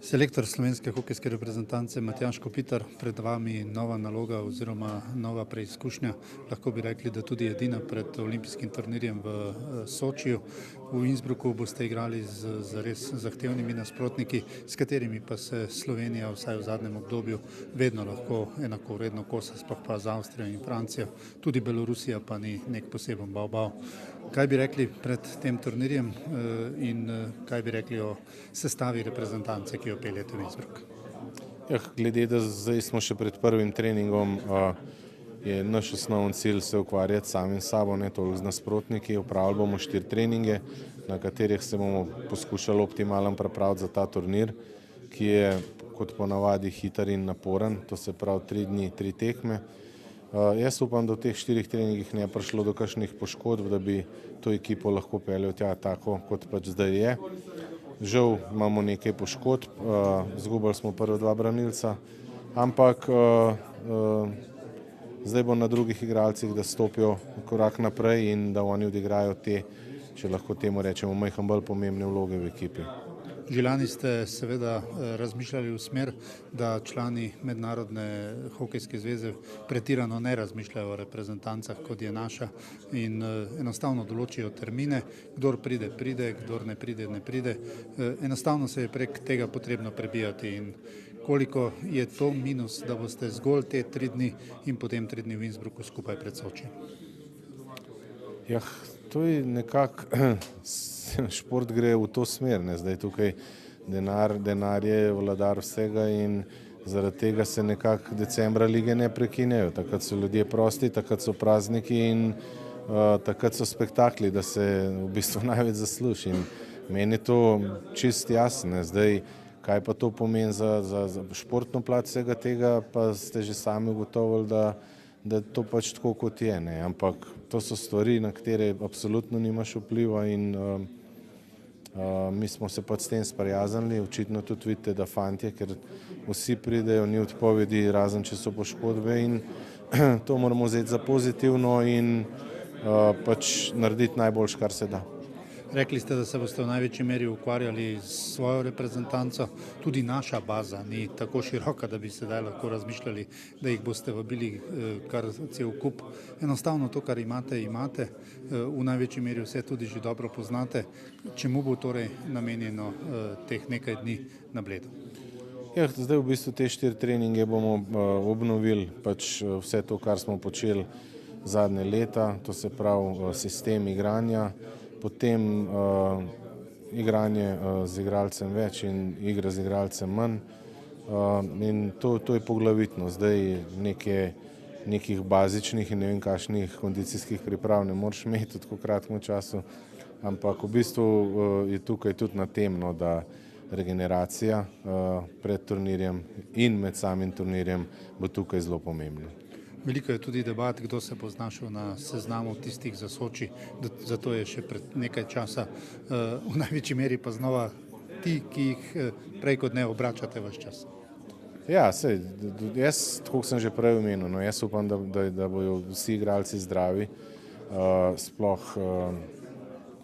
Selektor slovenske hokejske reprezentance Matjaž Kopitar, pred vami nova naloga oziroma nova preizkušnja, lahko bi rekli, da tudi edina pred olimpijskim turnirjem v Sočiju. V Innsbrucku boste igrali z zares zahtevnimi nasprotniki, s katerimi pa se Slovenija vsaj v zadnjem obdobju vedno lahko enakovredno kosa, sploh pa z Avstrijo in Francijo, tudi Belorusija pa ni nek poseben bav. Kaj bi rekli pred tem turnirjem in kaj bi rekli o sestavi reprezentance, ki jo peljete v Innsbruck? Glede, da zdaj smo še pred prvim treningom, je naš osnovni cilj se ukvarjati samim sabo, ne toliko z nasprotniki. Opravili bomo 4 treninge, na katerih se bomo poskušali optimalno pripraviti za ta turnir, ki je kot ponavadi hiter in naporen, to se pravi 3 dni, 3 tekme. Jaz upam, da v teh 4 treningih ne je prišlo do kakšnih poškodb, da bi to ekipo lahko peljal tja tako, kot pač zdaj je. Žal imamo nekaj poškodb, izgubili smo prva 2 branilca, ampak zdaj bo na drugih igralcih, da stopijo korak naprej in da oni odigrajo te, če lahko temu rečemo, majhen bolj pomembne vloge v ekipi. Že lani ste seveda razmišljali v smer, da člani Mednarodne hokejske zveze pretirano ne razmišljajo o reprezentancah, kot je naša, in enostavno določijo termine, kdor pride, pride, kdor ne pride, ne pride. Enostavno se je prek tega potrebno prebijati in koliko je to minus, da boste zgolj te 3 dni in potem 3 dni v Innsbrucku skupaj pred Sočijem? To je nekako, šport gre v to smer, ne, zdaj tukaj denar je vladar vsega in zaradi tega se nekako decembra lige ne prekinejo, takrat so ljudje prosti, takrat so prazniki in takrat so spektakli, da se v bistvu največ zasluži in meni je to čist jasno, zdaj kaj pa to pomeni za športno plat vsega tega, pa ste že sami ugotovili, da je to pač tako, kot je, ne, ampak to so stvari, na katere absolutno nimaš vpliva in mi smo se pač s tem sprijaznili, očitno tudi vidite, da fantje, ker vsi pridejo, ni odpovedi, razen če so poškodbe in to moramo vzeti za pozitivno in pač narediti najboljše, kar se da. Rekli ste, da se boste v največji meri ukvarjali s svojo reprezentanco. Tudi naša baza ni tako široka, da bi sedaj lahko razmišljali, da jih boste vabili kar cel kup. Enostavno to, kar imate, v največji meri vse tudi že dobro poznate. Čemu bo torej namenjeno teh nekaj dni na Bledu? Zdaj v bistvu te 4 treninge bomo obnovili pač vse to, kar smo počeli zadnje leta, to se pravi sistem igranja, potem igranje z igralcem več in igra z igralcem manj in to je poglavitno. Zdaj nekih bazičnih in ne vem kakšnih kondicijskih priprav ne moreš imeti v tako kratkem času, ampak v bistvu je tukaj tudi na tem, da regeneracija pred turnirjem in med samim turnirjem bo tukaj zelo pomembna. Veliko je tudi debat, kdo se bo znašel na seznamu tistih za Soči, zato je še pred nekaj časa v največji meri pa znova ti, ki jih prej kot ne obračate ves čas. Sej, jaz, tako sem že prej omenil, jaz upam, da bojo vsi igralci zdravi,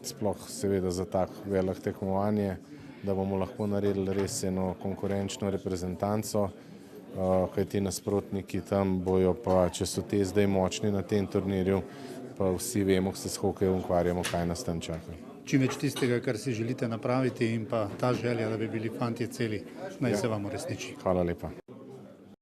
sploh seveda za tak velik tekmovanje, da bomo lahko naredili res eno konkurenčno reprezentanco, kajti nasprotniki tam bojo pa, če so te zdaj močni na tem turnirju, pa vsi vemo, ko se s hokejem ukvarjamo, kaj nas tam čaka. Čim več tistega, kar si želite napraviti in pa ta želja, da bi bili fantje celi, naj se vam uresniči. Hvala lepa.